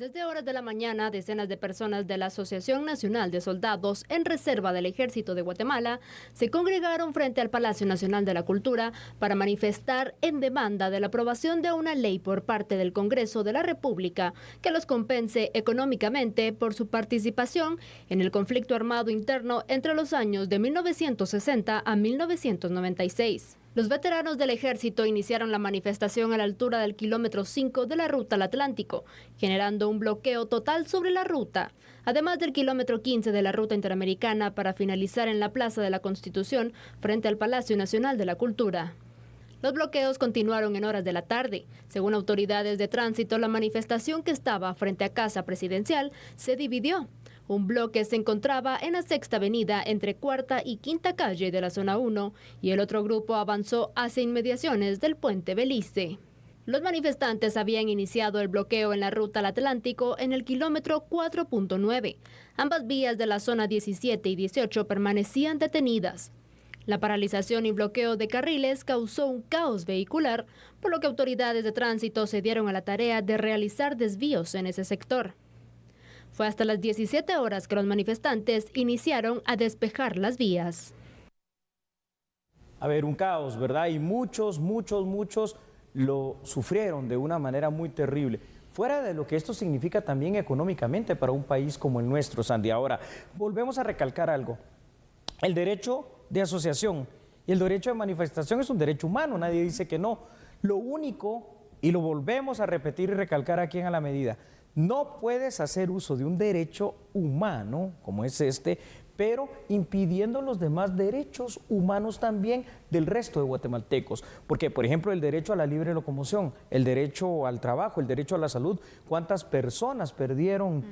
Desde horas de la mañana, decenas de personas de la Asociación Nacional de Soldados en Reserva del Ejército de Guatemala se congregaron frente al Palacio Nacional de la Cultura para manifestar en demanda de la aprobación de una ley por parte del Congreso de la República que los compense económicamente por su participación en el conflicto armado interno entre los años de 1960 a 1996. Los veteranos del ejército iniciaron la manifestación a la altura del kilómetro 5 de la ruta al Atlántico, generando un bloqueo total sobre la ruta, además del kilómetro 15 de la ruta interamericana para finalizar en la Plaza de la Constitución frente al Palacio Nacional de la Cultura. Los bloqueos continuaron en horas de la tarde. Según autoridades de tránsito, la manifestación que estaba frente a Casa Presidencial se dividió. Un bloque se encontraba en la Sexta Avenida entre Cuarta y Quinta Calle de la Zona 1 y el otro grupo avanzó hacia inmediaciones del Puente Belice. Los manifestantes habían iniciado el bloqueo en la ruta al Atlántico en el kilómetro 4.9. Ambas vías de la zona 17 y 18 permanecían detenidas. La paralización y bloqueo de carriles causó un caos vehicular, por lo que autoridades de tránsito se dieron a la tarea de realizar desvíos en ese sector. Fue hasta las 17 horas que los manifestantes iniciaron a despejar las vías. A ver, un caos, ¿verdad? Y muchos lo sufrieron de una manera muy terrible. Fuera de lo que esto significa también económicamente para un país como el nuestro, Sandy. Ahora, volvemos a recalcar algo. El derecho de asociación y el derecho de manifestación es un derecho humano, nadie dice que no. Lo único, y lo volvemos a repetir y recalcar aquí en A la Medida, no puedes hacer uso de un derecho humano, como es este, pero impidiendo los demás derechos humanos también del resto de guatemaltecos. Porque, por ejemplo, el derecho a la libre locomoción, el derecho al trabajo, el derecho a la salud. ¿Cuántas personas perdieron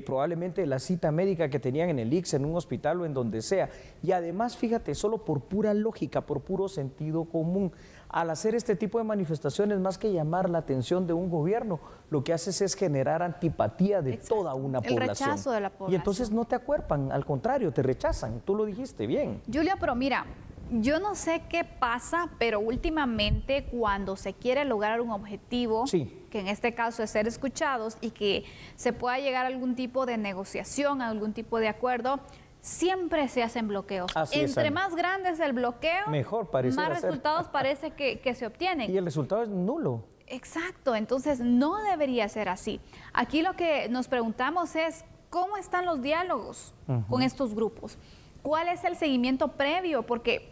probablemente la cita médica que tenían en el ICS, en un hospital o en donde sea? Y además, fíjate, solo por pura lógica, por puro sentido común, al hacer este tipo de manifestaciones, más que llamar la atención de un gobierno, lo que haces es generar antipatía de toda una población. El rechazo de la población. Y entonces no te acuerpan, al contrario, te rechazan. Tú lo dijiste bien. Julia, pero mira, yo no sé qué pasa, pero últimamente cuando se quiere lograr un objetivo, sí, que en este caso es ser escuchados y que se pueda llegar a algún tipo de negociación, a algún tipo de acuerdo, siempre se hacen bloqueos. Entre más grande es el bloqueo, mejor más resultados parece que se obtienen. Y el resultado es nulo. Exacto, entonces no debería ser así. Aquí lo que nos preguntamos es, ¿cómo están los diálogos con estos grupos? ¿Cuál es el seguimiento previo? Porque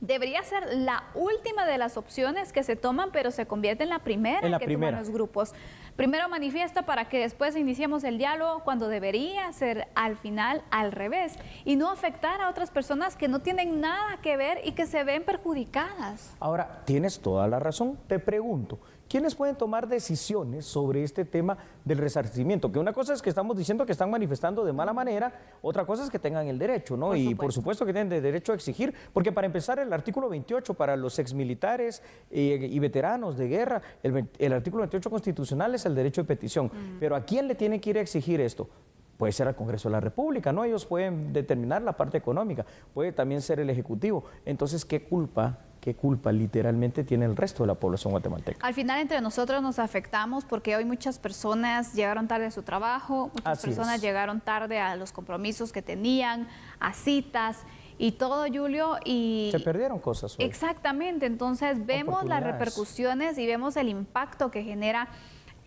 debería ser la última de las opciones que se toman, pero se convierte en la primera que toman los grupos. Primero manifiesta para que después iniciemos el diálogo, cuando debería ser al final al revés y no afectar a otras personas que no tienen nada que ver y que se ven perjudicadas. Ahora, tienes toda la razón. Te pregunto, ¿quiénes pueden tomar decisiones sobre este tema del resarcimiento? Que una cosa es que estamos diciendo que están manifestando de mala manera, otra cosa es que tengan el derecho, ¿no? Y por supuesto que tienen el derecho a exigir, porque para empezar el artículo 28 para los exmilitares y veteranos de guerra, el artículo 28 constitucional es el derecho de petición. Pero ¿a quién le tiene que ir a exigir esto? Puede ser al Congreso de la República, ¿no? Ellos pueden determinar la parte económica, puede también ser el Ejecutivo. Entonces, ¿qué culpa literalmente tiene el resto de la población guatemalteca? Al final entre nosotros nos afectamos porque hoy muchas personas llegaron tarde a su trabajo, muchas personas llegaron tarde a los compromisos que tenían, a citas y todo, Julio, y se perdieron cosas hoy. Exactamente, entonces vemos las repercusiones y vemos el impacto que genera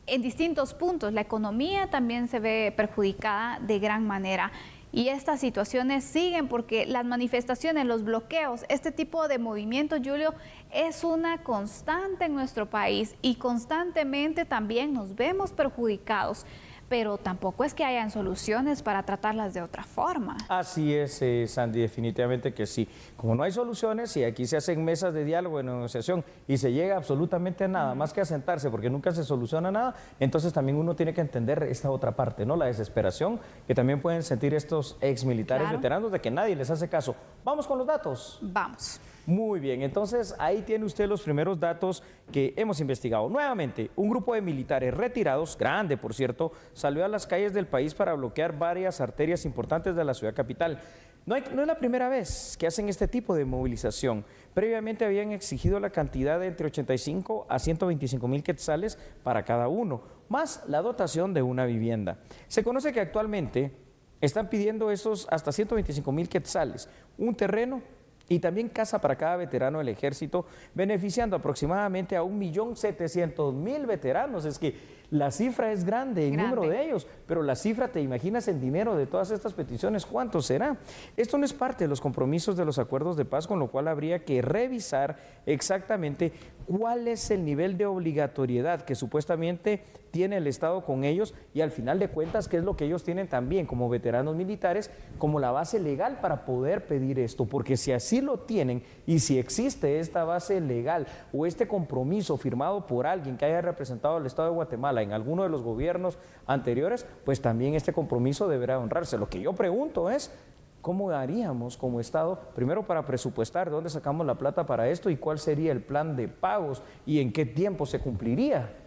en distintos puntos. La economía también se ve perjudicada de gran manera. Y estas situaciones siguen porque las manifestaciones, los bloqueos, este tipo de movimiento, Julio, es una constante en nuestro país y constantemente también nos vemos perjudicados. Pero tampoco es que hayan soluciones para tratarlas de otra forma. Así es, Sandy, definitivamente que sí. Como no hay soluciones y aquí se hacen mesas de diálogo, de negociación y se llega absolutamente a nada, más que a sentarse porque nunca se soluciona nada, entonces también uno tiene que entender esta otra parte, ¿no? La desesperación que también pueden sentir estos exmilitares veteranos de que nadie les hace caso. ¿Vamos con los datos? Vamos. Muy bien, entonces ahí tiene usted los primeros datos que hemos investigado. Nuevamente, un grupo de militares retirados, grande por cierto, salió a las calles del país para bloquear varias arterias importantes de la ciudad capital. No es la primera vez que hacen este tipo de movilización. Previamente habían exigido la cantidad de entre 85 a 125 mil quetzales para cada uno, más la dotación de una vivienda. Se conoce que actualmente están pidiendo esos hasta 125 mil quetzales, un terreno y también casa para cada veterano del ejército, beneficiando aproximadamente a 1.700.000 veteranos. Es que la cifra es grande en número de ellos, pero la cifra, te imaginas en dinero de todas estas peticiones, ¿cuánto será? Esto no es parte de los compromisos de los acuerdos de paz, con lo cual habría que revisar exactamente cuál es el nivel de obligatoriedad que supuestamente tiene el Estado con ellos y al final de cuentas qué es lo que ellos tienen también como veteranos militares, como la base legal para poder pedir esto, porque si así lo tienen y si existe esta base legal o este compromiso firmado por alguien que haya representado al Estado de Guatemala en alguno de los gobiernos anteriores, pues también este compromiso deberá honrarse. Lo que yo pregunto es, ¿cómo haríamos como Estado, primero para presupuestar, de dónde sacamos la plata para esto y cuál sería el plan de pagos y en qué tiempo se cumpliría?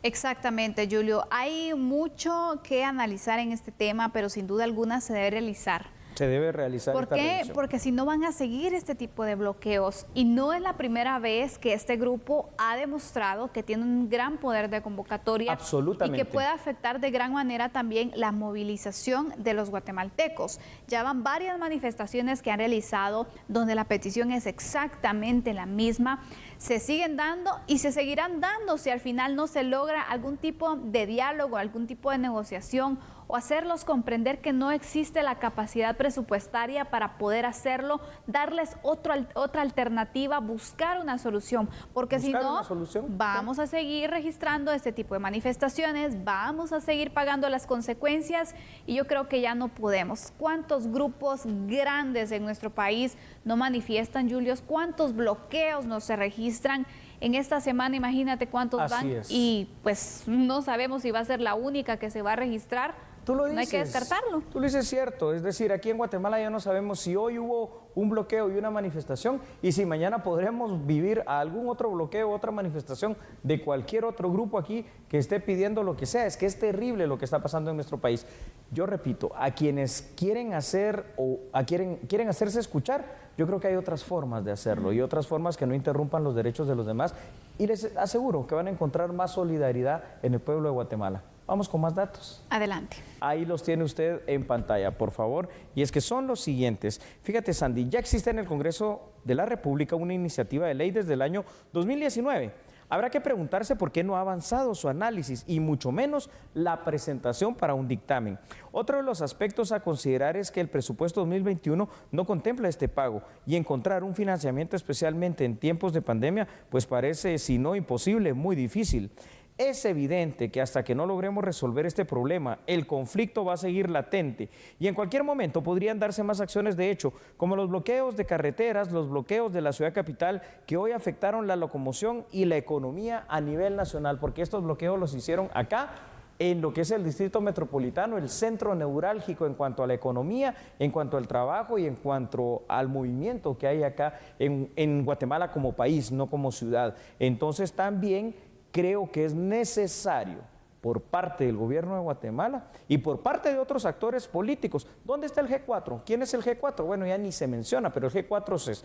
Exactamente, Julio. Hay mucho que analizar en este tema, pero sin duda alguna se debe realizar. Se debe realizar. ¿Por qué? Porque si no van a seguir este tipo de bloqueos. Y no es la primera vez que este grupo ha demostrado que tiene un gran poder de convocatoria. Absolutamente. Y que puede afectar de gran manera también la movilización de los guatemaltecos. Ya van varias manifestaciones que han realizado donde la petición es exactamente la misma. Se siguen dando y se seguirán dando si al final no se logra algún tipo de diálogo, algún tipo de negociación o hacerlos comprender que no existe la capacidad presupuestaria para poder hacerlo, darles otra alternativa, buscar una solución, porque si no, vamos a seguir registrando este tipo de manifestaciones, vamos a seguir pagando las consecuencias y yo creo que ya no podemos. ¿Cuántos grupos grandes en nuestro país no manifiestan, Julius? ¿Cuántos bloqueos no se registran? En esta semana, imagínate cuántos van y pues no sabemos si va a ser la única que se va a registrar. Tú lo dices, no hay que descartarlo. Tú lo dices cierto, es decir, aquí en Guatemala ya no sabemos si hoy hubo un bloqueo y una manifestación y si mañana podremos vivir algún otro bloqueo, otra manifestación de cualquier otro grupo aquí que esté pidiendo lo que sea. Es que es terrible lo que está pasando en nuestro país. Yo repito, a quienes quieren hacer o quieren hacerse escuchar, yo creo que hay otras formas de hacerlo y otras formas que no interrumpan los derechos de los demás y les aseguro que van a encontrar más solidaridad en el pueblo de Guatemala. Vamos con más datos. Adelante. Ahí los tiene usted en pantalla, por favor. Y es que son los siguientes. Fíjate, Sandy, ya existe en el Congreso de la República una iniciativa de ley desde el año 2019. Habrá que preguntarse por qué no ha avanzado su análisis y mucho menos la presentación para un dictamen. Otro de los aspectos a considerar es que el presupuesto 2021 no contempla este pago y encontrar un financiamiento especialmente en tiempos de pandemia pues parece, si no imposible, muy difícil. Es evidente que hasta que no logremos resolver este problema, el conflicto va a seguir latente y en cualquier momento podrían darse más acciones de hecho, como los bloqueos de carreteras, los bloqueos de la ciudad capital que hoy afectaron la locomoción y la economía a nivel nacional, porque estos bloqueos los hicieron acá en lo que es el distrito metropolitano, el centro neurálgico en cuanto a la economía, en cuanto al trabajo y en cuanto al movimiento que hay acá en Guatemala como país, no como ciudad. Entonces también creo que es necesario por parte del gobierno de Guatemala y por parte de otros actores políticos. ¿Dónde está el G4? ¿Quién es el G4? Bueno, ya ni se menciona, pero el G4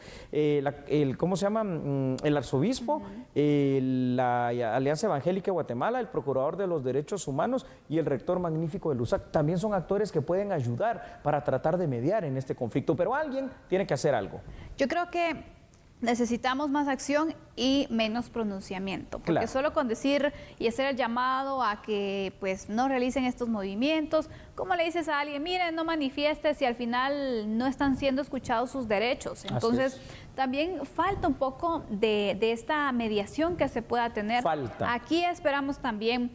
es ¿cómo se llama? El arzobispo, la Alianza Evangélica de Guatemala, el procurador de los derechos humanos y el rector magnífico del USAC. También son actores que pueden ayudar para tratar de mediar en este conflicto, pero alguien tiene que hacer algo. Yo creo que necesitamos más acción y menos pronunciamiento, porque solo con decir y hacer el llamado a que pues no realicen estos movimientos, ¿cómo le dices a alguien, miren, no manifiestes si al final no están siendo escuchados sus derechos? Entonces también falta un poco de esta mediación que se pueda tener. Aquí esperamos también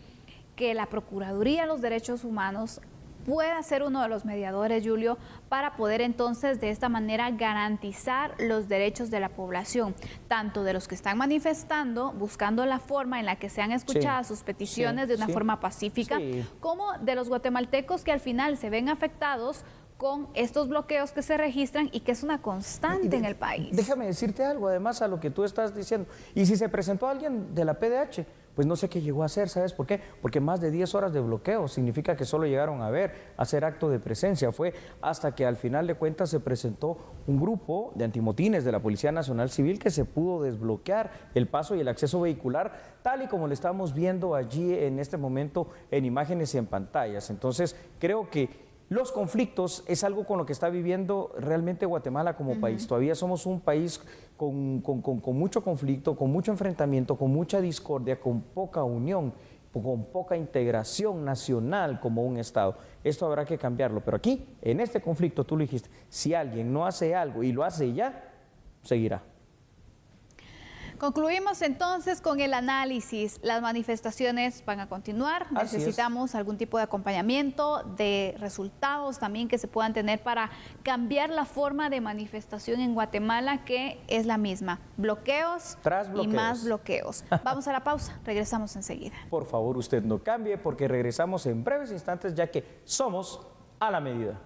que la Procuraduría de los Derechos Humanos pueda ser uno de los mediadores, Julio, para poder entonces de esta manera garantizar los derechos de la población, tanto de los que están manifestando, buscando la forma en la que sean escuchadas sus peticiones de una forma pacífica, como de los guatemaltecos que al final se ven afectados con estos bloqueos que se registran y que es una constante en el país. Déjame decirte algo, además a lo que tú estás diciendo. Y si se presentó alguien de la PDH, pues no sé qué llegó a hacer, ¿sabes por qué? Porque más de 10 horas de bloqueo significa que solo llegaron a hacer acto de presencia. Fue hasta que al final de cuentas se presentó un grupo de antimotines de la Policía Nacional Civil que se pudo desbloquear el paso y el acceso vehicular, tal y como lo estamos viendo allí en este momento en imágenes y en pantallas. Entonces, creo que los conflictos es algo con lo que está viviendo realmente Guatemala como país. Todavía somos un país con mucho conflicto, con mucho enfrentamiento, con mucha discordia, con poca unión, con poca integración nacional como un Estado. Esto habrá que cambiarlo, pero aquí, en este conflicto, tú lo dijiste, si alguien no hace algo y lo hace ya, seguirá. Concluimos entonces con el análisis. Las manifestaciones van a continuar. Necesitamos algún tipo de acompañamiento, de resultados también que se puedan tener para cambiar la forma de manifestación en Guatemala, que es la misma. Bloqueos tras bloqueos y más bloqueos. Vamos a la pausa. Regresamos enseguida. Por favor, usted no cambie porque regresamos en breves instantes, ya que somos a la medida.